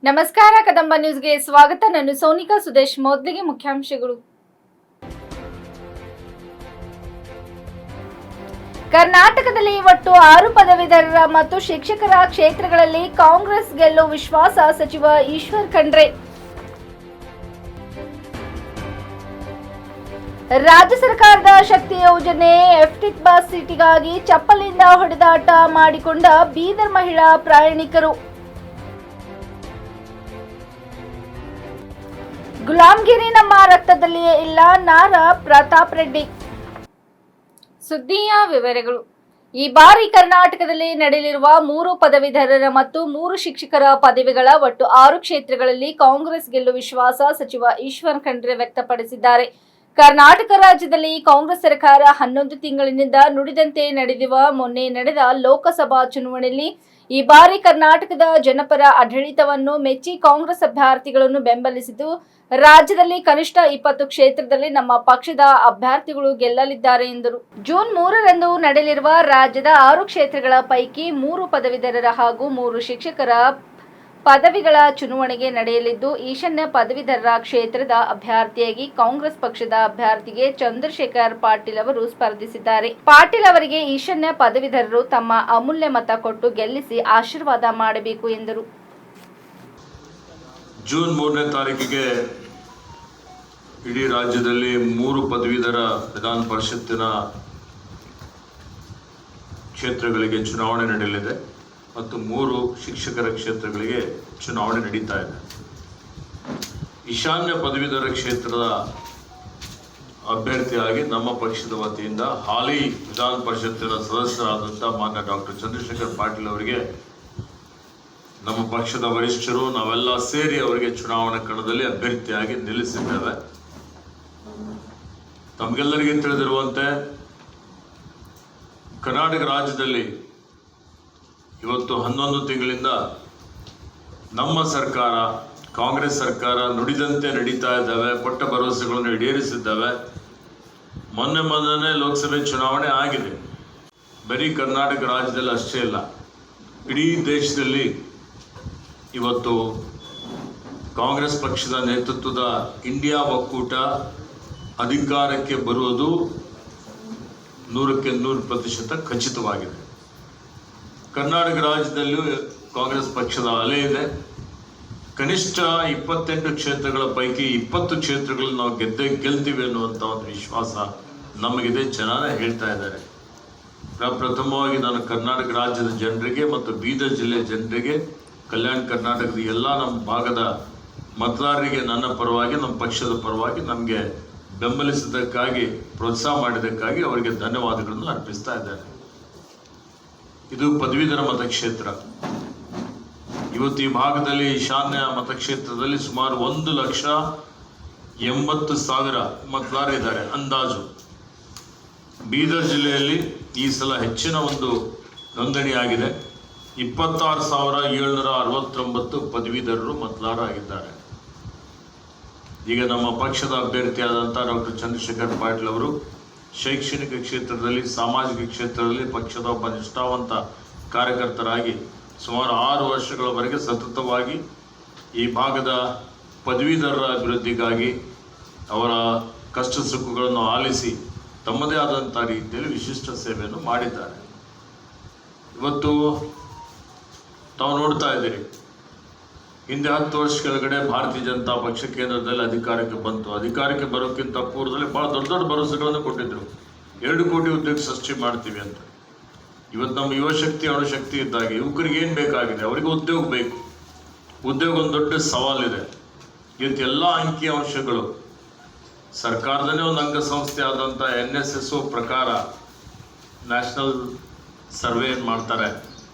ನಮಸ್ಕಾರ ಕದಂಬ ನ್ಯೂಸ್ಗೆ ಸ್ವಾಗತ. ನಾನು ಸೋನಿಕಾ ಸುದೇಶ್. ಮೊದಲಿಗೆ ಮುಖ್ಯಾಂಶಗಳು. ಕರ್ನಾಟಕದಲ್ಲಿ ಒಟ್ಟು 6 ಪದವೀಧರರ ಮತ್ತು ಶಿಕ್ಷಕರ ಕ್ಷೇತ್ರಗಳಲ್ಲಿ ಕಾಂಗ್ರೆಸ್ ಗೆಲ್ಲುವ ವಿಶ್ವಾಸ, ಸಚಿವ ಈಶ್ವರ್ ಖಂಡ್ರೆ. ರಾಜ್ಯ ಸರ್ಕಾರದ ಶಕ್ತಿ ಯೋಜನೆ ಎಫ್ಟಿಕ್ ಬಸ್ ಸೀಟಿಗಾಗಿ ಚಪ್ಪಲಿಯಿಂದ ಹೊಡೆದಾಟ ಮಾಡಿಕೊಂಡ ಬೀದರ್ ಮಹಿಳಾ ಪ್ರಯಾಣಿಕರು. ಗುಲಾಮಗಿರಿ ನಮ್ಮ ರಕ್ತದಲ್ಲಿಯೇ ಇಲ್ಲ, ನಾರ ಪ್ರತಾಪ್ ರೆಡ್ಡಿ. ಸುದ್ದಿಯ ವಿವರಗಳು. ಈ ಬಾರಿ ಕರ್ನಾಟಕದಲ್ಲಿ ನಡೆಯಲಿರುವ 3 ಪದವೀಧರರ ಮತ್ತು 3 ಶಿಕ್ಷಕರ ಪದವಿಗಳ ಒಟ್ಟು 6 ಕ್ಷೇತ್ರಗಳಲ್ಲಿ ಕಾಂಗ್ರೆಸ್ ಗೆಲ್ಲುವ ವಿಶ್ವಾಸ, ಸಚಿವ ಈಶ್ವರ್ ಖಂಡ್ರೆ ವ್ಯಕ್ತಪಡಿಸಿದ್ದಾರೆ. ಕರ್ನಾಟಕ ರಾಜ್ಯದಲ್ಲಿ ಕಾಂಗ್ರೆಸ್ ಸರ್ಕಾರ 11 ತಿಂಗಳಿನಿಂದ ನುಡಿದಂತೆ ಮೊನ್ನೆ ನಡೆದ ಲೋಕಸಭಾ ಚುನಾವಣೆಯಲ್ಲಿ ಈ ಬಾರಿ ಕರ್ನಾಟಕದ ಜನಪರ ಆಡಳಿತವನ್ನು ಮೆಚ್ಚಿ ಕಾಂಗ್ರೆಸ್ ಅಭ್ಯರ್ಥಿಗಳನ್ನು ಬೆಂಬಲಿಸಿದ್ದು, ರಾಜ್ಯದಲ್ಲಿ ಕನಿಷ್ಠ 20 ಕ್ಷೇತ್ರದಲ್ಲಿ ನಮ್ಮ ಪಕ್ಷದ ಅಭ್ಯರ್ಥಿಗಳು ಗೆಲ್ಲಲಿದ್ದಾರೆ ಎಂದರು. ಜೂನ್ 3ರಂದು ನಡೆಯಲಿರುವ ರಾಜ್ಯದ 6 ಕ್ಷೇತ್ರಗಳ ಪೈಕಿ 3 ಪದವೀಧರರ ಹಾಗೂ 3 ಶಿಕ್ಷಕರ ಪದವಿಗಳ ಚುನಾವಣೆಗೆ ನಡೆಯಲಿದ್ದು, ಈಶಾನ್ಯ ಪದವೀಧರರ ಕ್ಷೇತ್ರದ ಅಭ್ಯರ್ಥಿಯಾಗಿ ಕಾಂಗ್ರೆಸ್ ಪಕ್ಷದ ಅಭ್ಯರ್ಥಿಗೆ ಚಂದ್ರಶೇಖರ್ ಪಾಟೀಲ್ ಅವರು ಸ್ಪರ್ಧಿಸಿದ್ದಾರೆ. ಪಾಟೀಲ್ ಅವರಿಗೆ ಈಶಾನ್ಯ ಪದವೀಧರರು ತಮ್ಮ ಅಮೂಲ್ಯ ಮತ ಕೊಟ್ಟು ಗೆಲ್ಲಿಸಿ ಆಶೀರ್ವಾದ ಮಾಡಬೇಕು ಎಂದರು. ಜೂನ್ 3ನೇ ತಾರೀಕಿಗೆ ಇಡೀ ರಾಜ್ಯದಲ್ಲಿ 3 ಪದವೀಧರ ವಿಧಾನ ಪರಿಷತ್ತಿನ ಕ್ಷೇತ್ರಗಳಿಗೆ ಚುನಾವಣೆ ನಡೆಯಲಿದೆ ಮತ್ತು 3 ಶಿಕ್ಷಕರ ಕ್ಷೇತ್ರಗಳಿಗೆ ಚುನಾವಣೆ ನಡೀತಾ ಇದೆ. ಈಶಾನ್ಯ ಪದವೀಧರ ಕ್ಷೇತ್ರದ ಅಭ್ಯರ್ಥಿಯಾಗಿ ನಮ್ಮ ಪಕ್ಷದ ವತಿಯಿಂದ ಹಾಲಿ ವಿಧಾನ ಪರಿಷತ್ತಿನ ಸದಸ್ಯರಾದಂಥ ಮಾನ್ಯ ಡಾಕ್ಟರ್ ಚಂದ್ರಶೇಖರ್ ಪಾಟೀಲ್ ಅವರಿಗೆ ನಮ್ಮ ಪಕ್ಷದ ವರಿಷ್ಠರು ನಾವೆಲ್ಲ ಸೇರಿ ಅವರಿಗೆ ಚುನಾವಣಾ ಕಣದಲ್ಲಿ ಅಭ್ಯರ್ಥಿಯಾಗಿ ನಿಲ್ಲಿಸಿದ್ದೇವೆ. ತಮಗೆಲ್ಲರಿಗೂ ತಿಳಿದಿರುವಂತೆ ಕರ್ನಾಟಕ ರಾಜ್ಯದಲ್ಲಿ ಇವತ್ತು 11 ತಿಂಗಳಿಂದ ನಮ್ಮ ಸರ್ಕಾರ, ಕಾಂಗ್ರೆಸ್ ಸರ್ಕಾರ ನುಡಿದಂತೆ ನಡೀತಾ ಇದ್ದಾವೆ, ಕೊಟ್ಟ ಭರವಸೆಗಳನ್ನು ಈಡೇರಿಸಿದ್ದಾವೆ. ಮೊನ್ನೆ ಲೋಕಸಭೆ ಚುನಾವಣೆ ಆಗಿದೆ. ಬರೀ ಕರ್ನಾಟಕ ರಾಜ್ಯದಲ್ಲಿ ಅಷ್ಟೇ ಇಲ್ಲ, ಇಡೀ ದೇಶದಲ್ಲಿ ಇವತ್ತು ಕಾಂಗ್ರೆಸ್ ಪಕ್ಷದ ನೇತೃತ್ವದ ಇಂಡಿಯಾ ಒಕ್ಕೂಟ ಅಧಿಕಾರಕ್ಕೆ ಬರುವುದು 100ಕ್ಕೆ 100% ಖಚಿತವಾಗಿದೆ. ಕರ್ನಾಟಕ ರಾಜ್ಯದಲ್ಲೂ ಕಾಂಗ್ರೆಸ್ ಪಕ್ಷದ ಅಲೆ ಇದೆ. ಕನಿಷ್ಠ 28 ಕ್ಷೇತ್ರಗಳ ಪೈಕಿ 20 ಕ್ಷೇತ್ರಗಳಲ್ಲಿ ನಾವು ಗೆಲ್ತೀವಿ ಅನ್ನುವಂಥ ಒಂದು ವಿಶ್ವಾಸ ನಮಗಿದೆ. ಜನರೇ ಹೇಳ್ತಾ ಇದ್ದಾರೆ. ಪ್ರಥಮವಾಗಿ ನಾನು ಕರ್ನಾಟಕ ರಾಜ್ಯದ ಜನರಿಗೆ ಮತ್ತು ಬೀದರ್ ಜಿಲ್ಲೆಯ ಜನರಿಗೆ, ಕಲ್ಯಾಣ ಕರ್ನಾಟಕದ ಎಲ್ಲ ನಮ್ಮ ಭಾಗದ ಮತದಾರರಿಗೆ ನನ್ನ ಪರವಾಗಿ, ನಮ್ಮ ಪಕ್ಷದ ಪರವಾಗಿ ನಮಗೆ ಬೆಂಬಲಿಸಿದ್ದಕ್ಕಾಗಿ, ಪ್ರೋತ್ಸಾಹ ಮಾಡಿದ್ದಕ್ಕಾಗಿ ಅವರಿಗೆ ಧನ್ಯವಾದಗಳನ್ನು ಅರ್ಪಿಸ್ತಾ ಇದ್ದಾರೆ. ಇದು ಪದವೀಧರ ಮತಕ್ಷೇತ್ರ. ಇವತ್ತು ಈ ಭಾಗದಲ್ಲಿ ಈಶಾನ್ಯ ಮತಕ್ಷೇತ್ರದಲ್ಲಿ ಸುಮಾರು 1,80,000 ಮತದಾರರಿದ್ದಾರೆ ಅಂದಾಜು. ಬೀದರ್ ಜಿಲ್ಲೆಯಲ್ಲಿ ಈ ಸಲ ಹೆಚ್ಚಿನ ಒಂದು ನೋಂದಣಿಯಾಗಿದೆ. 26,769 ಪದವೀಧರರು ಮತದಾರರಾಗಿದ್ದಾರೆ. ಈಗ ನಮ್ಮ ಪಕ್ಷದ ಅಭ್ಯರ್ಥಿಯಾದಂಥ ಡಾಕ್ಟರ್ ಚಂದ್ರಶೇಖರ್ ಪಾಟೀಲ್ ಅವರು ಶೈಕ್ಷಣಿಕ ಕ್ಷೇತ್ರದಲ್ಲಿ, ಸಾಮಾಜಿಕ ಕ್ಷೇತ್ರದಲ್ಲಿ ಪಕ್ಷದ ಒಬ್ಬ ನಿಷ್ಠಾವಂತ ಕಾರ್ಯಕರ್ತರಾಗಿ ಸುಮಾರು 6 ವರ್ಷಗಳವರೆಗೆ ಸತತವಾಗಿ ಈ ಭಾಗದ ಪದವೀಧರರ ಅಭಿವೃದ್ಧಿಗಾಗಿ ಅವರ ಕಷ್ಟ ಸುಖಗಳನ್ನು ಆಲಿಸಿ ತಮ್ಮದೇ ಆದಂಥ ರೀತಿಯಲ್ಲಿ ವಿಶಿಷ್ಟ ಸೇವೆಯನ್ನು ಮಾಡಿದ್ದಾರೆ. ಇವತ್ತು ತಾವು ನೋಡ್ತಾ ಇದ್ದೀರಿ, ಹಿಂದೆ 10 ವರ್ಷ ಕೆಳಗಡೆ ಭಾರತೀಯ ಜನತಾ ಪಕ್ಷ ಕೇಂದ್ರದಲ್ಲಿ ಅಧಿಕಾರಕ್ಕೆ ಬಂತು. ಅಧಿಕಾರಕ್ಕೆ ಬರೋಕ್ಕಿಂತ ಪೂರ್ವದಲ್ಲಿ ಭಾಳ ದೊಡ್ಡ ದೊಡ್ಡ ಭರವಸೆಗಳನ್ನು ಕೊಟ್ಟಿದ್ರು. 2 ಕೋಟಿ ಉದ್ಯೋಗ ಸೃಷ್ಟಿ ಮಾಡ್ತೀವಿ ಅಂತ. ಇವತ್ತು ನಮ್ಮ ಯುವಶಕ್ತಿ, ಅಣುಶಕ್ತಿ ಇದ್ದಾಗ ಯುವಕರಿಗೆ ಏನು ಬೇಕಾಗಿದೆ? ಅವರಿಗೆ ಉದ್ಯೋಗ ಬೇಕು. ಉದ್ಯೋಗ ಒಂದು ದೊಡ್ಡ ಸವಾಲಿದೆ. ಇವತ್ತು ಎಲ್ಲ ಅಂಕಿ ಅಂಶಗಳು ಸರ್ಕಾರದನೇ ಒಂದು ಅಂಗಸಂಸ್ಥೆ ಆದಂಥ NSSO ಪ್ರಕಾರ, ನ್ಯಾಷನಲ್ ಸರ್ವೆ ಏನು ಮಾಡ್ತಾರೆ,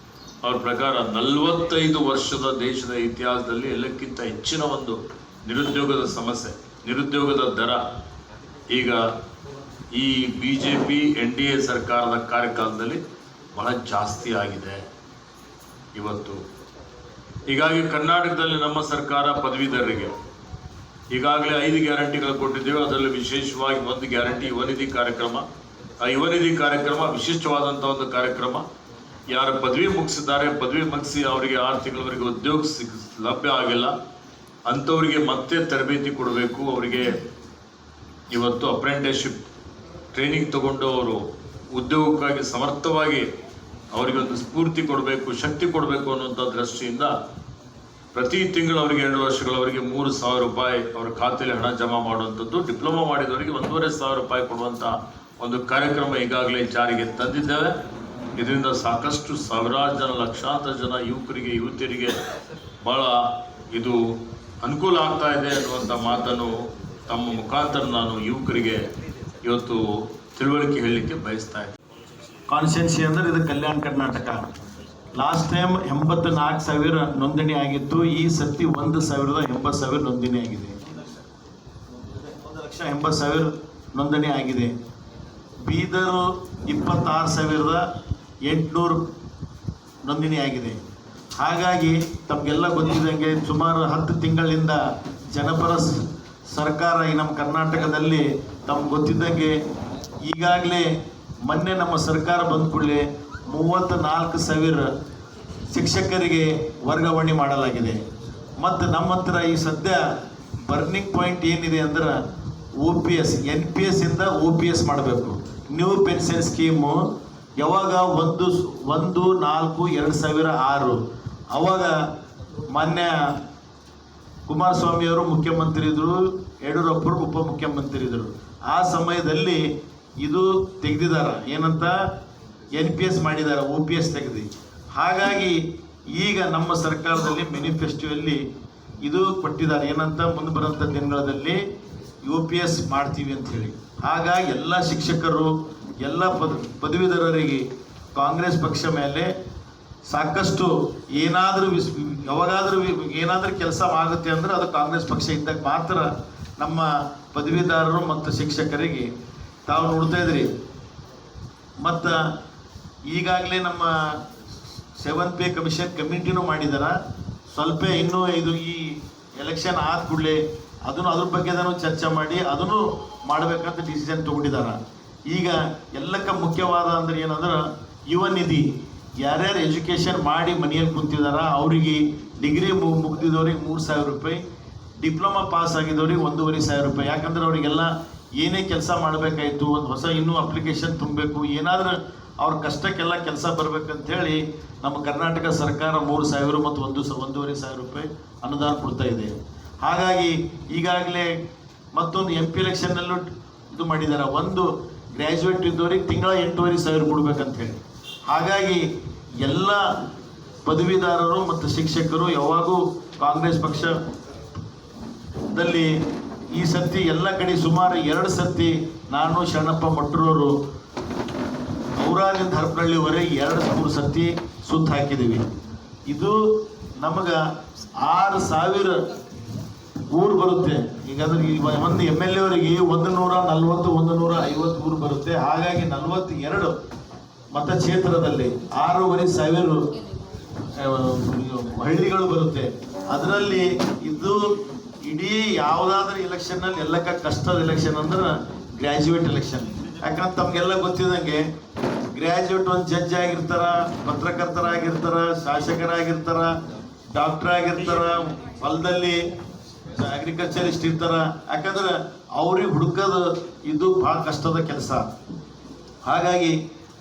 ಅವ್ರ ಪ್ರಕಾರ 45 ವರ್ಷದ ದೇಶದ ಇತಿಹಾಸದಲ್ಲಿ ಎಲ್ಲಕ್ಕಿಂತ ಹೆಚ್ಚಿನ ಒಂದು ನಿರುದ್ಯೋಗದ ಸಮಸ್ಯೆ, ನಿರುದ್ಯೋಗದ ದರ ಈಗ ಈ BJP NDA ಸರ್ಕಾರದ ಕಾರ್ಯಕಾಲದಲ್ಲಿ ಬಹಳ ಜಾಸ್ತಿ ಆಗಿದೆ ಇವತ್ತು. ಹೀಗಾಗಿ ಕರ್ನಾಟಕದಲ್ಲಿ ನಮ್ಮ ಸರ್ಕಾರ ಪದವೀಧರರಿಗೆ ಈಗಾಗಲೇ 5 ಗ್ಯಾರಂಟಿಗಳು ಕೊಟ್ಟಿದ್ದೇವೆ. ಅದರಲ್ಲಿ ವಿಶೇಷವಾಗಿ ಒಂದು ಗ್ಯಾರಂಟಿ ಯುವನಿಧಿ ಕಾರ್ಯಕ್ರಮ. ಆ ಯುವನಿಧಿ ಕಾರ್ಯಕ್ರಮ ವಿಶಿಷ್ಟವಾದಂಥ ಒಂದು ಕಾರ್ಯಕ್ರಮ. ಯಾರು ಪದವಿ ಮುಗಿಸಿದ್ದಾರೆ, ಪದವಿ ಮುಗಿಸಿ ಅವರಿಗೆ 6 ತಿಂಗಳವರೆಗೆ ಉದ್ಯೋಗ ಲಭ್ಯ ಆಗಿಲ್ಲ ಅಂಥವರಿಗೆ ಮತ್ತೆ ತರಬೇತಿ ಕೊಡಬೇಕು. ಅವರಿಗೆ ಇವತ್ತು ಅಪ್ರೆಂಟಿಸ್ಶಿಪ್ ಟ್ರೈನಿಂಗ್ ತಗೊಂಡು ಅವರು ಉದ್ಯೋಗಕ್ಕಾಗಿ ಸಮರ್ಥವಾಗಿ ಅವರಿಗೊಂದು ಸ್ಫೂರ್ತಿ ಕೊಡಬೇಕು, ಶಕ್ತಿ ಕೊಡಬೇಕು ಅನ್ನುವಂಥ ದೃಷ್ಟಿಯಿಂದ ಪ್ರತಿ ತಿಂಗಳು ಅವರಿಗೆ 2 ವರ್ಷಗಳವರೆಗೆ 3,000 ರೂಪಾಯಿ ಅವರ ಖಾತೆಯಲ್ಲಿ ಹಣ ಜಮಾ ಮಾಡುವಂಥದ್ದು, ಡಿಪ್ಲೊಮಾ ಮಾಡಿದವರಿಗೆ 1,500 ರೂಪಾಯಿ ಕೊಡುವಂಥ ಒಂದು ಕಾರ್ಯಕ್ರಮ ಈಗಾಗಲೇ ಜಾರಿಗೆ ತಂದಿದ್ದೇವೆ. ಇದರಿಂದ ಸಾಕಷ್ಟು ಸಾವಿರಾರು ಜನ, ಲಕ್ಷಾಂತರ ಜನ ಯುವಕರಿಗೆ, ಯುವತಿಯರಿಗೆ ಬಹಳ ಇದು ಅನುಕೂಲ ಆಗ್ತಾ ಇದೆ ಅನ್ನುವಂಥ ಮಾತನ್ನು ತಮ್ಮ ಮುಖಾಂತರ ನಾನು ಯುವಕರಿಗೆ ಇವತ್ತು ತಿಳುವಳಿಕೆ ಹೇಳಲಿಕ್ಕೆ ಬಯಸ್ತಾ ಇದ್ದೀನಿ. ಕಾನ್ಸ್ಟಿಟ್ಯೂನ್ಸಿ ಅಂದರೆ ಇದು ಕಲ್ಯಾಣ ಕರ್ನಾಟಕ. ಲಾಸ್ಟ್ ಟೈಮ್ 84,000 ನೋಂದಣಿ ಆಗಿತ್ತು. ಈ ಸರ್ತಿ 1,80,000 ನೋಂದಣಿ ಆಗಿದೆ. 1,80,000 ನೋಂದಣಿ ಆಗಿದೆ. ಬೀದರ್ 26,800 ನೋಂದಣಿ ಆಗಿದೆ. ಹಾಗಾಗಿ ತಮಗೆಲ್ಲ ಗೊತ್ತಿದ್ದಂಗೆ ಸುಮಾರು 10 ತಿಂಗಳಿಂದ ಜನಪರ ಸರ್ಕಾರ ಈ ನಮ್ಮ ಕರ್ನಾಟಕದಲ್ಲಿ ತಮ್ಗೆ ಗೊತ್ತಿದ್ದಂಗೆ ಈಗಾಗಲೇ ಮೊನ್ನೆ ನಮ್ಮ ಸರ್ಕಾರ ಬಂದ ಕೂಡಲೇ 34,000 ಶಿಕ್ಷಕರಿಗೆ ವರ್ಗಾವಣೆ ಮಾಡಲಾಗಿದೆ. ಮತ್ತು ನಮ್ಮ ಹತ್ರ ಈ ಸದ್ಯ ಬರ್ನಿಂಗ್ ಪಾಯಿಂಟ್ ಏನಿದೆ ಅಂದ್ರೆ OPS, NPS ಇಂದ OPS ಮಾಡಬೇಕು. ನ್ಯೂ ಪೆನ್ಷನ್ ಸ್ಕೀಮು ಯಾವಾಗ 1/4/2006 ಅವಾಗ ಮಾನ್ಯ ಕುಮಾರಸ್ವಾಮಿಯವರು ಮುಖ್ಯಮಂತ್ರಿ ಇದ್ದರು, ಯಡಿಯೂರಪ್ಪರು ಉಪಮುಖ್ಯಮಂತ್ರಿ ಇದ್ದರು. ಆ ಸಮಯದಲ್ಲಿ ಇದು ತೆಗೆದಿದ್ದಾರೆ, ಏನಂತ NPS ಮಾಡಿದ್ದಾರೆ, OPS ತೆಗೆದು. ಹಾಗಾಗಿ ಈಗ ನಮ್ಮ ಸರ್ಕಾರದಲ್ಲಿ ಮ್ಯಾನಿಫೆಸ್ಟೋಯಲ್ಲಿ ಇದು ಕೊಟ್ಟಿದ್ದಾರೆ, ಏನಂತ ಮುಂದೆ ಬರೋಂಥ ದಿನಗಳಲ್ಲಿ OPS ಮಾಡ್ತೀವಿ ಅಂತ ಹೇಳಿ. ಹಾಗಾಗಿ ಎಲ್ಲ ಶಿಕ್ಷಕರು, ಎಲ್ಲ ಪದವೀಧರರಿಗೆ ಕಾಂಗ್ರೆಸ್ ಪಕ್ಷ ಮೇಲೆ ಸಾಕಷ್ಟು ಏನಾದರೂ ಏನಾದರೂ ಕೆಲಸ ಆಗುತ್ತೆ ಅಂದರೆ ಅದು ಕಾಂಗ್ರೆಸ್ ಪಕ್ಷ ಇದ್ದಾಗ ಮಾತ್ರ ನಮ್ಮ ಪದವೀಧರರು ಮತ್ತು ಶಿಕ್ಷಕರಿಗೆ ತಾವು ನೋಡ್ತಾ ಇದ್ರಿ. ಮತ್ತು ಈಗಾಗಲೇ ನಮ್ಮ 7th ಪೇ ಕಮಿಷನ್ ಕಮಿಟಿನೂ ಮಾಡಿದ್ದಾರೆ. ಸ್ವಲ್ಪ ಇನ್ನೂ ಇದು ಈ ಎಲೆಕ್ಷನ್ ಆದ ಕೂಡಲೇ ಅದನ್ನು ಅದ್ರ ಬಗ್ಗೆ ಚರ್ಚೆ ಮಾಡಿ ಅದನ್ನು ಮಾಡಬೇಕಂತ ಡಿಸಿಷನ್ ತೊಗೊಂಡಿದ್ದಾರೆ. ಈಗ ಎಲ್ಲಕ್ಕ ಮುಖ್ಯವಾದ ಅಂದ್ರೆ ಏನಂದ್ರೆ ಯುವ ನಿಧಿ, ಯಾರ್ಯಾರು ಎಜುಕೇಷನ್ ಮಾಡಿ ಮನೆಯಲ್ಲಿ ಕುಂತಿದಾರ ಅವರಿಗೆ, ಡಿಗ್ರಿ ಮುಗಿದಿದವ್ರಿಗೆ 3,000 ರೂಪಾಯಿ, ಡಿಪ್ಲೊಮಾ ಪಾಸ್ ಆಗಿದವ್ರಿಗೆ 1,500 ರೂಪಾಯಿ. ಯಾಕಂದ್ರೆ ಅವರಿಗೆಲ್ಲ ಏನೇ ಕೆಲಸ ಮಾಡಬೇಕಾಯ್ತು, ಒಂದು ಹೊಸ ಇನ್ನೂ ಅಪ್ಲಿಕೇಶನ್ ತುಂಬಬೇಕು, ಏನಾದರೂ ಅವ್ರ ಕಷ್ಟಕ್ಕೆಲ್ಲ ಕೆಲಸ ಬರಬೇಕಂತೇಳಿ ನಮ್ಮ ಕರ್ನಾಟಕ ಸರ್ಕಾರ 3,000 ಮತ್ತು 1,500 ರೂಪಾಯಿ ಅನುದಾನ ಕೊಡ್ತಾ ಇದೆ. ಹಾಗಾಗಿ ಈಗಾಗಲೇ ಮತ್ತೊಂದು MP ಎಲೆಕ್ಷನ್ನಲ್ಲೂ ಇದು ಮಾಡಿದ್ದಾರೆ, ಒಂದು ಗ್ರ್ಯಾಜುಯೇಟ್ ಇದ್ದವ್ರಿಗೆ ತಿಂಗಳ 8,500 ಕೊಡ್ಬೇಕಂತ ಹೇಳಿ. ಹಾಗಾಗಿ ಎಲ್ಲ ಪದವೀಧರರು ಮತ್ತು ಶಿಕ್ಷಕರು ಯಾವಾಗೂ ಕಾಂಗ್ರೆಸ್ ಪಕ್ಷದಲ್ಲಿ ಈ ಸರ್ತಿ ಎಲ್ಲ ಕಡೆ ಸುಮಾರು 2 ಸರ್ತಿ ನಾನು ಶರಣಪ್ಪ ಮಟ್ರವರು ಔರಾಲಿಂದ ಹರಪನಹಳ್ಳಿವರೆಗೆ 2-3 ಸರ್ತಿ ಸುತ್ತ ಹಾಕಿದ್ದೀವಿ. ಇದು ನಮಗೆ 6,000 ಊರು ಬರುತ್ತೆ. ಈಗಾದ್ರೆ ಒಂದು MLA ಅವರಿಗೆ 140-150 ಊರು ಬರುತ್ತೆ. ಹಾಗಾಗಿ 42 ಮತಕ್ಷೇತ್ರದಲ್ಲಿ 6,500 ಹಳ್ಳಿಗಳು ಬರುತ್ತೆ. ಅದರಲ್ಲಿ ಇದು ಇಡೀ ಯಾವುದಾದ್ರೂ ಎಲೆಕ್ಷನ್ನಲ್ಲಿ ಎಲ್ಲಕ್ಕ ಕಷ್ಟದ ಎಲೆಕ್ಷನ್ ಅಂದ್ರೆ ಗ್ರ್ಯಾಜುಯೇಟ್ ಎಲೆಕ್ಷನ್. ಯಾಕಂದ್ರೆ ತಮಗೆಲ್ಲ ಗೊತ್ತಿದ್ದಂಗೆ ಗ್ರ್ಯಾಜುಯೇಟ್ ಒಂದು ಜಡ್ಜ್ ಆಗಿರ್ತಾರ, ಪತ್ರಕರ್ತರಾಗಿರ್ತಾರ, ಶಾಸಕರಾಗಿರ್ತಾರ, ಡಾಕ್ಟರ್ ಆಗಿರ್ತಾರ, ಹೊಲದಲ್ಲಿ ಅಗ್ರಿಕಲ್ಚರಿಸ್ಟ್ ಇರ್ತಾರ. ಯಾಕಂದ್ರೆ ಅವ್ರಿಗೆ ಹುಡುಕೋದು ಇದು ಭಾಳ ಕಷ್ಟದ ಕೆಲಸ. ಹಾಗಾಗಿ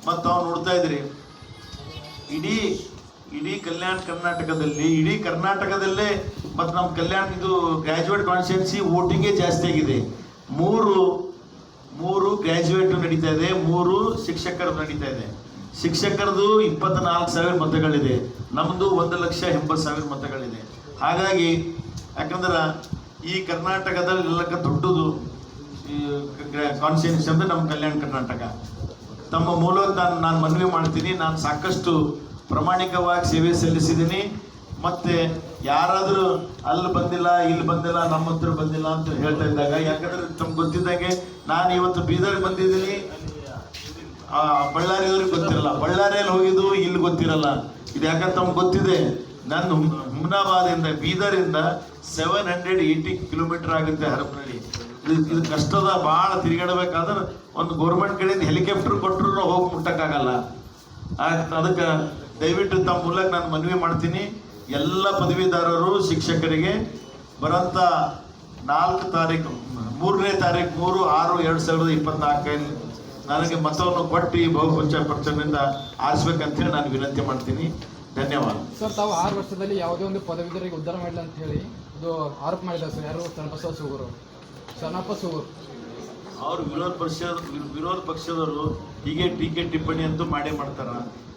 ಮತ್ತು ನಾವು ನೋಡ್ತಾ ಇದ್ರಿ ಇಡೀ ಕಲ್ಯಾಣ ಕರ್ನಾಟಕದಲ್ಲೇ ಮತ್ತು ನಮ್ಮ ಕಲ್ಯಾಣ ಇದು ಗ್ರ್ಯಾಜುಯೇಟ್ ಕಾನ್ಸ್ಟಿಟ್ಯೂನ್ಸಿ ವೋಟಿಂಗೇ ಜಾಸ್ತಿ ಆಗಿದೆ. 3 ಗ್ರ್ಯಾಜುಯೇಟ್ ನಡೀತಾ ಇದೆ, 3 ಶಿಕ್ಷಕರು ನಡೀತಾ ಇದೆ. ಶಿಕ್ಷಕರದು 24,000 ಮತಗಳಿದೆ, ನಮ್ಮದು 1,80,000 ಮತಗಳಿದೆ. ಹಾಗಾಗಿ ಯಾಕಂದ್ರೆ ಈ ಕರ್ನಾಟಕದಲ್ಲಿ ಎಲ್ಲಕ್ಕ ದೊಡ್ಡದು ಕಾನ್ಸ್ಟಿಟ್ಯೂನ್ಸಿ ಅಂದರೆ ನಮ್ಮ ಕಲ್ಯಾಣ ಕರ್ನಾಟಕ. ತಮ್ಮ ಮೂಲಕ ನಾನು ಮನವಿ ಮಾಡ್ತೀನಿ, ನಾನು ಸಾಕಷ್ಟು ಪ್ರಾಮಾಣಿಕವಾಗಿ ಸೇವೆ ಸಲ್ಲಿಸಿದ್ದೀನಿ. ಮತ್ತು ಯಾರಾದರೂ ಅಲ್ಲಿ ಬಂದಿಲ್ಲ, ಇಲ್ಲಿ ಬಂದಿಲ್ಲ, ನಮ್ಮ ಹತ್ರ ಬಂದಿಲ್ಲ ಅಂತ ಹೇಳ್ತಾ ಇದ್ದಾಗ, ಯಾಕಂದ್ರೆ ತಮ್ಗೆ ಗೊತ್ತಿದ್ದಾಗೆ ನಾನು ಇವತ್ತು ಬೀದರ್ಗೆ ಬಂದಿದ್ದೀನಿ, ಬಳ್ಳಾರಿಯವ್ರಿಗೆ ಗೊತ್ತಿರಲ್ಲ, ಬಳ್ಳಾರಿಯಲ್ಲಿ ಹೋಗಿದ್ದು ಇಲ್ಲಿ ಗೊತ್ತಿರಲ್ಲ. ಇದು ಯಾಕಂದ್ರೆ ತಮ್ಗೆ ಗೊತ್ತಿದೆ, ನಾನು ಹುಮ್ನಾಬಾದಿಂದ ಬೀದರಿಂದ 780 ಕಿಲೋಮೀಟರ್ ಆಗುತ್ತೆ ಹರಪನಹಳ್ಳಿ. ಇದು ಕಷ್ಟದ ಭಾಳ ತಿರುಗಾಡಬೇಕಾದ್ರೆ ಒಂದು ಗೌರ್ಮೆಂಟ್ ಕಡೆಯಿಂದ ಹೆಲಿಕಾಪ್ಟರ್ ಕೊಟ್ಟರು ಹೋಗಿ ಮುಟ್ಟಕ್ಕಾಗಲ್ಲ. ಅದಕ್ಕೆ ದಯವಿಟ್ಟು ತಮ್ಮ ಮೂಲಕ ನಾನು ಮನವಿ ಮಾಡ್ತೀನಿ, ಎಲ್ಲ ಪದವೀಧರರು ಶಿಕ್ಷಕರಿಗೆ ಬರೋಂಥ 3 ತಾರೀಕು 3/6/2024 ನನಗೆ ಮತವನ್ನು ಕೊಟ್ಟು ಈ ಬಹುಪಂಚಾಯತ್ ಪಕ್ಷದಿಂದ ಆರಿಸ್ಬೇಕಂತೇಳಿ ನಾನು ವಿನಂತಿ ಮಾಡ್ತೀನಿ. ಧನ್ಯವಾದ. ಸರ್, ತಾವು 6 ವರ್ಷದಲ್ಲಿ ಯಾವುದೇ ಒಂದು ಪದವೀಧರಿಗೆ ಉದ್ಧಾರ ಮಾಡಿಲ್ಲ ಅಂತ ಹೇಳಿ ಇದು ಆರೋಪ ಮಾಡಿದ್ದಾರೆ ಸರ್. ಯಾರು? ಶರಣಪ್ಪ ಸೂಗೂರು ಅವರು ವಿರೋಧ ಪಕ್ಷದವರು ಹೀಗೆ ಟೀಕೆ ಟಿಪ್ಪಣಿ ಅಂತೂ ಮಾಡೇ ಮಾಡ್ತಾರ.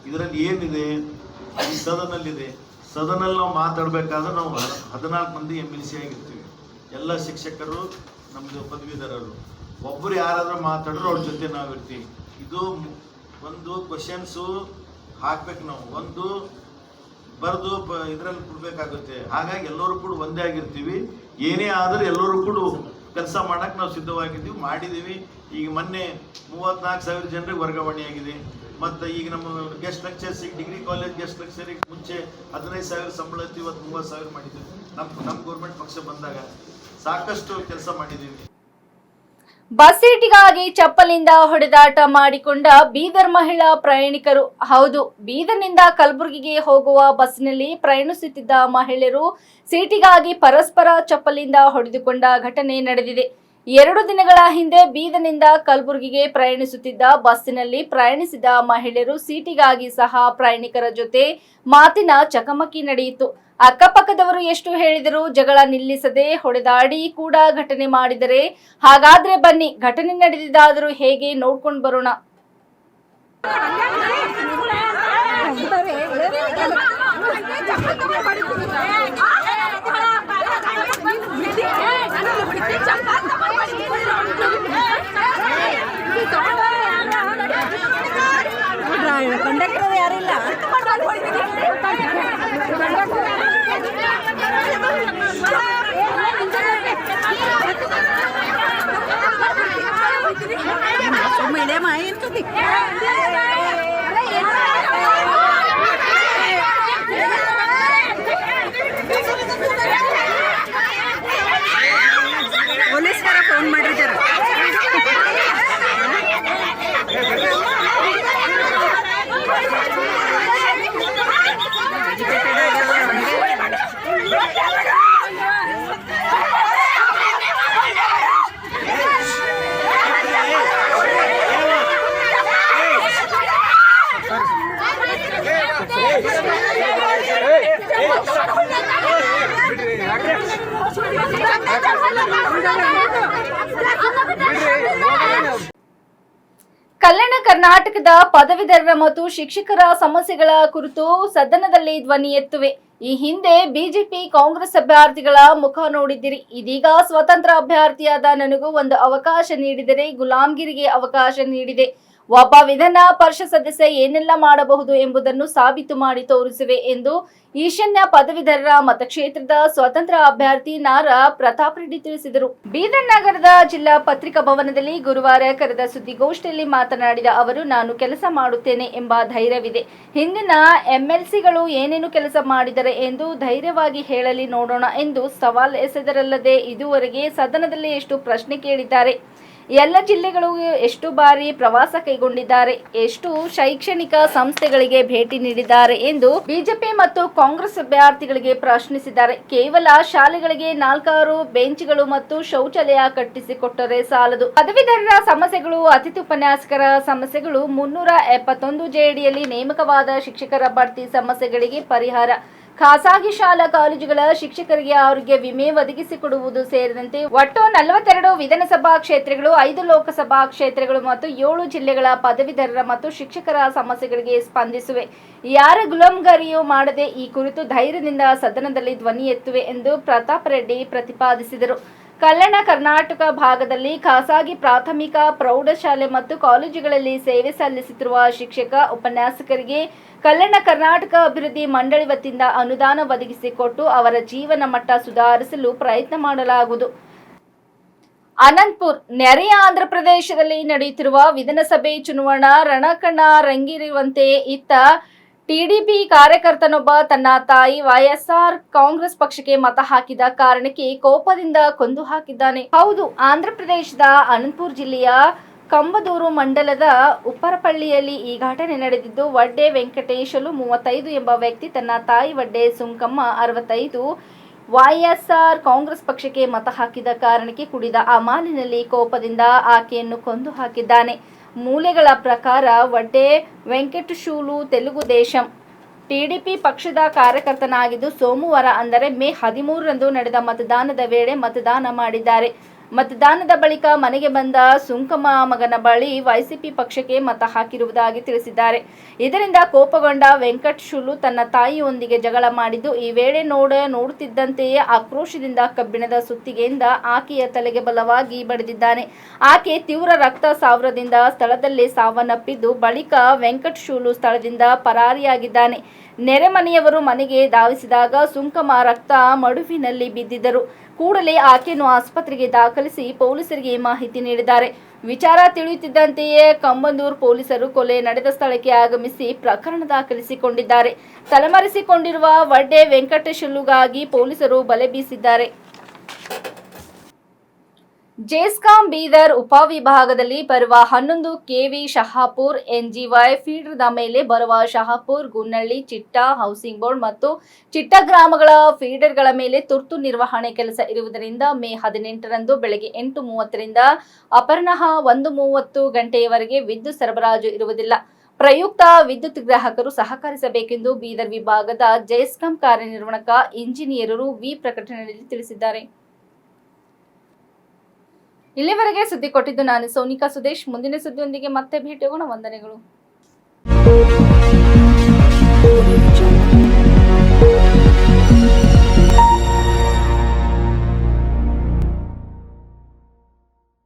ಇದರಲ್ಲಿ ಏನಿದೆ? ಈ ಸದನಲ್ಲಿದೆ. ಸದನಲ್ಲಿ ನಾವು ಮಾತಾಡಬೇಕಾದ್ರೆ ನಾವು 14 ಮಂದಿ MLC ಆಗಿರ್ತೀವಿ. ಎಲ್ಲ ಶಿಕ್ಷಕರು ನಮ್ಮದು ಪದವೀಧರರು. ಒಬ್ಬರು ಯಾರಾದರೂ ಮಾತಾಡಿದ್ರು ಅವ್ರ ಜೊತೆ ನಾವಿರ್ತೀವಿ. ಇದು ಒಂದು ಕ್ವಶನ್ಸು ಹಾಕ್ಬೇಕು, ನಾವು ಒಂದು ಬರೆದು ಇದರಲ್ಲಿ ಕೊಡಬೇಕಾಗುತ್ತೆ. ಹಾಗಾಗಿ ಎಲ್ಲರೂ ಕೂಡ ಒಂದೇ ಆಗಿರ್ತೀವಿ. ಏನೇ ಆದರೂ ಎಲ್ಲರೂ ಕೂಡ ಕೆಲಸ ಮಾಡೋಕ್ಕೆ ನಾವು ಸಿದ್ಧವಾಗಿದ್ದೀವಿ, ಮಾಡಿದ್ದೀವಿ. ಈಗ ಮೊನ್ನೆ 34,000 ಜನರಿಗೆ ವರ್ಗಾವಣೆ ಆಗಿದೆ. ಮತ್ತು ಈಗ ನಮ್ಮ guest lectures, degree college guest ಲೆಕ್ಚರಿಗೆ ಮುಂಚೆ 15,000 ಸಂಬಳ ಇತ್ತು, ಇವತ್ತು 30,000 ಮಾಡಿದ್ದೀವಿ. ನಮ್ಮ ಗೌರ್ಮೆಂಟ್ ಪಕ್ಷ ಬಂದಾಗ ಸಾಕಷ್ಟು ಕೆಲಸ ಮಾಡಿದ್ದೀವಿ. ಬಸ್ ಸೀಟಿಗಾಗಿ ಚಪ್ಪಲಿಂದ ಹೊಡೆದಾಟ ಮಾಡಿಕೊಂಡ ಬೀದರ್ ಮಹಿಳಾ ಪ್ರಯಾಣಿಕರು. ಹೌದು, ಬೀದರ್ನಿಂದ ಕಲಬುರಗಿಗೆ ಹೋಗುವ ಬಸ್ನಲ್ಲಿ ಪ್ರಯಾಣಿಸುತ್ತಿದ್ದ ಮಹಿಳೆಯರು ಸೀಟಿಗಾಗಿ ಪರಸ್ಪರ ಚಪ್ಪಲಿಂದ ಹೊಡೆದುಕೊಂಡ ಘಟನೆ ನಡೆದಿದೆ. 2 ದಿನಗಳ ಹಿಂದೆ ಬೀದರ್ನಿಂದ ಕಲಬುರಗಿಗೆ ಪ್ರಯಾಣಿಸುತ್ತಿದ್ದ ಬಸ್ಸಿನಲ್ಲಿ ಪ್ರಯಾಣಿಸಿದ ಮಹಿಳೆಯರು ಸೀಟಿಗಾಗಿ ಸಹ ಪ್ರಯಾಣಿಕರ ಜೊತೆ ಮಾತಿನ ಚಕಮಕಿ ನಡೆಯಿತು. ಅಕ್ಕಪಕ್ಕದವರು ಎಷ್ಟು ಹೇಳಿದರೂ ಜಗಳ ನಿಲ್ಲಿಸದೆ ಹೊಡೆದಾಡಿ ಕೂಡ ಘಟನೆ ಮಾಡಿದರೆ, ಹಾಗಾದ್ರೆ ಬನ್ನಿ ಘಟನೆ ನಡೆದಿದ್ದಾದರೂ ಹೇಗೆ ನೋಡ್ಕೊಂಡು ಬರೋಣ. ಕಂಡಕ್ಟರ್ ಯಾರಿಲ್ಲ. ಪೊಲೀಸ್ಗಾರ ಫೋನ್ ಮಾಡಿದ್ದಾರೆ. ಕಲ್ಯಾಣ ಕರ್ನಾಟಕದ ಪದವೀಧರರ ಮತ್ತು ಶಿಕ್ಷಕರ ಸಮಸ್ಯೆಗಳ ಕುರಿತು ಸದನದಲ್ಲಿ ಧ್ವನಿ ಎತ್ತುವೆ. ಈ ಹಿಂದೆ ಬಿಜೆಪಿ ಕಾಂಗ್ರೆಸ್ ಅಭ್ಯರ್ಥಿಗಳ ಮುಖ ನೋಡಿದ್ದೀರಿ. ಇದೀಗ ಸ್ವತಂತ್ರ ಅಭ್ಯರ್ಥಿಯಾದ ನನಗೂ ಒಂದು ಅವಕಾಶ ನೀಡಿದರೆ ಗುಲಾಮ್ಗಿರಿಗೆ ಅವಕಾಶ ನೀಡಿದೆ. ಒಬ್ಬ ವಿಧಾನ ಪರಿಷತ್ ಸದಸ್ಯ ಏನೆಲ್ಲ ಮಾಡಬಹುದು ಎಂಬುದನ್ನು ಸಾಬೀತು ಮಾಡಿ ತೋರಿಸುವೆ ಎಂದು ಈಶಾನ್ಯ ಪದವೀಧರರ ಮತಕ್ಷೇತ್ರದ ಸ್ವತಂತ್ರ ಅಭ್ಯರ್ಥಿ ನಾರಾ ಪ್ರತಾಪ್ ರೆಡ್ಡಿ ತಿಳಿಸಿದರು. ಬೀದರ್ ನಗರದ ಜಿಲ್ಲಾ ಪತ್ರಿಕಾ ಭವನದಲ್ಲಿ ಗುರುವಾರ ಕರೆದ ಸುದ್ದಿಗೋಷ್ಠಿಯಲ್ಲಿ ಮಾತನಾಡಿದ ಅವರು, ನಾನು ಕೆಲಸ ಮಾಡುತ್ತೇನೆ ಎಂಬ ಧೈರ್ಯವಿದೆ. ಹಿಂದಿನ MLCಗಳು ಏನೇನು ಕೆಲಸ ಮಾಡಿದರೆ ಎಂದು ಧೈರ್ಯವಾಗಿ ಹೇಳಲಿ ನೋಡೋಣ ಎಂದು ಸವಾಲ್ ಎಸೆದರಲ್ಲದೆ ಇದುವರೆಗೆ ಸದನದಲ್ಲಿ ಎಷ್ಟು ಪ್ರಶ್ನೆ ಕೇಳಿದ್ದಾರೆ, ಎಲ್ಲ ಜಿಲ್ಲೆಗಳು ಎಷ್ಟು ಬಾರಿ ಪ್ರವಾಸ ಕೈಗೊಂಡಿದ್ದಾರೆ, ಎಷ್ಟು ಶೈಕ್ಷಣಿಕ ಸಂಸ್ಥೆಗಳಿಗೆ ಭೇಟಿ ನೀಡಿದ್ದಾರೆ ಎಂದು ಬಿಜೆಪಿ ಮತ್ತು ಕಾಂಗ್ರೆಸ್ ಅಭ್ಯರ್ಥಿಗಳಿಗೆ ಪ್ರಶ್ನಿಸಿದ್ದಾರೆ. ಕೇವಲ ಶಾಲೆಗಳಿಗೆ 4-6 ಬೆಂಚ್ಗಳು ಮತ್ತು ಶೌಚಾಲಯ ಕಟ್ಟಿಸಿಕೊಟ್ಟರೆ ಸಾಲದು. ಪದವೀಧರರ ಸಮಸ್ಯೆಗಳು, ಅತಿಥಿ ಉಪನ್ಯಾಸಕರ ಸಮಸ್ಯೆಗಳು, 371 JDಯಲ್ಲಿ ನೇಮಕವಾದ ಶಿಕ್ಷಕರ ಬಡ್ತಿ ಸಮಸ್ಯೆಗಳಿಗೆ ಪರಿಹಾರ, ಖಾಸಗಿ ಶಾಲಾ ಕಾಲೇಜುಗಳ ಶಿಕ್ಷಕರಿಗೆ ಆರೋಗ್ಯ ವಿಮೆ ಒದಗಿಸಿಕೊಡುವುದು ಸೇರಿದಂತೆ ಒಟ್ಟು 42 ವಿಧಾನಸಭಾ ಕ್ಷೇತ್ರಗಳು, 5 ಲೋಕಸಭಾ ಕ್ಷೇತ್ರಗಳು ಮತ್ತು 7 ಜಿಲ್ಲೆಗಳ ಪದವೀಧರರ ಮತ್ತು ಶಿಕ್ಷಕರ ಸಮಸ್ಯೆಗಳಿಗೆ ಸ್ಪಂದಿಸುವೆ. ಯಾರ ಗುಲಾಮಗಾರಿಯೂ ಮಾಡದೆ ಈ ಕುರಿತು ಧೈರ್ಯದಿಂದ ಸದನದಲ್ಲಿ ಧ್ವನಿ ಎತ್ತುವೆ ಎಂದು ಪ್ರತಾಪ್ ರೆಡ್ಡಿ ಪ್ರತಿಪಾದಿಸಿದರು. ಕಲ್ಯಾಣ ಕರ್ನಾಟಕ ಭಾಗದಲ್ಲಿ ಖಾಸಗಿ ಪ್ರಾಥಮಿಕ ಪ್ರೌಢಶಾಲೆ ಮತ್ತು ಕಾಲೇಜುಗಳಲ್ಲಿ ಸೇವೆ ಸಲ್ಲಿಸುತ್ತಿರುವ ಶಿಕ್ಷಕ ಉಪನ್ಯಾಸಕರಿಗೆ ಕಲ್ಯಾಣ ಕರ್ನಾಟಕ ಅಭಿವೃದ್ಧಿ ಮಂಡಳಿ ವತಿಯಿಂದ ಅನುದಾನ ಒದಗಿಸಿಕೊಟ್ಟು ಅವರ ಜೀವನ ಮಟ್ಟ ಸುಧಾರಿಸಲು ಪ್ರಯತ್ನ ಮಾಡಲಾಗುವುದು. ಅನಂತಪುರ ನೆರೆಯ ಆಂಧ್ರಪ್ರದೇಶದಲ್ಲಿ ನಡೆಯುತ್ತಿರುವ ವಿಧಾನಸಭೆ ಚುನಾವಣಾ ರಣಕಣ ರಂಗೇರುವಂತೆ ಇತ್ತ ಟಿಡಿಪಿ ಕಾರ್ಯಕರ್ತನೊಬ್ಬ ತನ್ನ ತಾಯಿ YSR ಕಾಂಗ್ರೆಸ್ ಪಕ್ಷಕ್ಕೆ ಮತ ಹಾಕಿದ ಕಾರಣಕ್ಕೆ ಕೋಪದಿಂದ ಕೊಂದು ಹಾಕಿದ್ದಾನೆ. ಹೌದು, ಆಂಧ್ರಪ್ರದೇಶದ ಅನಂತಪುರ ಜಿಲ್ಲೆಯ ಕಂಬದೂರು ಮಂಡಲದ ಉಪ್ಪರಪಳ್ಳಿಯಲ್ಲಿ ಈ ಘಟನೆ ನಡೆದಿದ್ದು, ವಡ್ಡೆ ವೆಂಕಟೇಶಲು 35 ಎಂಬ ವ್ಯಕ್ತಿ ತನ್ನ ತಾಯಿ ವಡ್ಡೆ ಸುಂಕಮ್ಮ 65 YSR ಕಾಂಗ್ರೆಸ್ ಪಕ್ಷಕ್ಕೆ ಮತ ಹಾಕಿದ ಕಾರಣಕ್ಕೆ ಕುಡಿದ ಅಮಾಲಿನಲ್ಲಿ ಕೋಪದಿಂದ ಆಕೆಯನ್ನು ಕೊಂದು ಹಾಕಿದ್ದಾನೆ. ಮೂಲಗಳ ಪ್ರಕಾರ ವಡ್ಡೆ ವೆಂಕಟೇಶಲು ತೆಲುಗು ದೇಶಂ ಟಿಡಿಪಿ ಪಕ್ಷದ ಕಾರ್ಯಕರ್ತನಾಗಿದ್ದು, ಸೋಮವಾರ ಅಂದರೆ ಮೇ 13ರಂದು ನಡೆದ ಮತದಾನದ ವೇಳೆ ಮತದಾನ ಮಾಡಿದ್ದಾರೆ. ಮತದಾನದ ಬಳಿಕ ಮನೆಗೆ ಬಂದ ಸುಂಕಮ್ಮ ಮಗನ ಬಳಿ YCP ಪಕ್ಷಕ್ಕೆ ಮತ ಹಾಕಿರುವುದಾಗಿ ತಿಳಿಸಿದ್ದಾರೆ. ಇದರಿಂದ ಕೋಪಗೊಂಡ ವೆಂಕಟೇಶಲು ತನ್ನ ತಾಯಿಯೊಂದಿಗೆ ಜಗಳ ಮಾಡಿದ್ದು, ಈ ವೇಳೆ ನೋಡುತ್ತಿದ್ದಂತೆಯೇ ಆಕ್ರೋಶದಿಂದ ಕಬ್ಬಿಣದ ಸುತ್ತಿಗೆಯಿಂದ ಆಕೆಯ ತಲೆಗೆ ಬಲವಾಗಿ ಬಡಿದಿದ್ದಾನೆ. ಆಕೆ ತೀವ್ರ ರಕ್ತಸ್ರಾವದಿಂದ ಸ್ಥಳದಲ್ಲೇ ಸಾವನ್ನಪ್ಪಿದ್ದು, ಬಳಿಕ ವೆಂಕಟೇಶಲು ಸ್ಥಳದಿಂದ ಪರಾರಿಯಾಗಿದ್ದಾನೆ. ನೆರೆಮನೆಯವರು ಮನೆಗೆ ಧಾವಿಸಿದಾಗ ಸುಂಕಮ್ಮ ರಕ್ತ ಮಡುವಿನಲ್ಲಿ ಬಿದ್ದಿದ್ದರು. ಕೂಡಲೇ ಆಕೆಯನ್ನು ಆಸ್ಪತ್ರೆಗೆ ದಾಖಲಿಸಿ ಪೊಲೀಸರಿಗೆ ಮಾಹಿತಿ ನೀಡಿದ್ದಾರೆ. ವಿಚಾರ ತಿಳಿಯುತ್ತಿದ್ದಂತೆಯೇ ಕಂಬದೂರು ಪೊಲೀಸರು ಕೊಲೆ ನಡೆದ ಸ್ಥಳಕ್ಕೆ ಆಗಮಿಸಿ ಪ್ರಕರಣ ದಾಖಲಿಸಿಕೊಂಡಿದ್ದಾರೆ. ತಲೆಮರೆಸಿಕೊಂಡಿರುವ ವಡ್ಡೆ ವೆಂಕಟೇಶಲುಗಾಗಿ ಪೊಲೀಸರು ಬಲೆ ಬೀಸಿದ್ದಾರೆ. ಜೆಸ್ಕಾಂ ಬೀದರ್ ಉಪವಿಭಾಗದಲ್ಲಿ ಬರುವ 11 ಕೆವಿ ಶಹಾಪುರ್ NGY ಫೀಡರ್ದ ಮೇಲೆ ಬರುವ ಶಹಾಪುರ್, ಗುನ್ನಳ್ಳಿ, ಚಿಟ್ಟಾ ಹೌಸಿಂಗ್ ಬೋರ್ಡ್ ಮತ್ತು ಚಿಟ್ಟಾ ಗ್ರಾಮಗಳ ಫೀಡರ್ಗಳ ಮೇಲೆ ತುರ್ತು ನಿರ್ವಹಣೆ ಕೆಲಸ ಇರುವುದರಿಂದ ಮೇ 18ರಂದು ಬೆಳಗ್ಗೆ 8:30ರಿಂದ ಅಪರಾಹ್ನ 1:30 ಗಂಟೆಯವರೆಗೆ ವಿದ್ಯುತ್ ಸರಬರಾಜು ಇರುವುದಿಲ್ಲ. ಪ್ರಯುಕ್ತ ವಿದ್ಯುತ್ ಗ್ರಾಹಕರು ಸಹಕರಿಸಬೇಕೆಂದು ಬೀದರ್ ವಿಭಾಗದ ಜೆಸ್ಕಾಂ ಕಾರ್ಯನಿರ್ವಾಹಕ ಇಂಜಿನಿಯರರು ವಿ ಪ್ರಕಟಣೆಯಲ್ಲಿ ತಿಳಿಸಿದ್ದಾರೆ. ಇಲ್ಲಿವರೆಗೆ ಸುದ್ದಿ ಕೊಟ್ಟಿದ್ದು ನಾನು ಸೋನಿಕಾ ಸುದೇಶ್. ಮುಂದಿನ ಸುದ್ದಿಯೊಂದಿಗೆ ಮತ್ತೆ ಭೇಟಿಯಾಗೋಣ. ವಂದನೆಗಳು.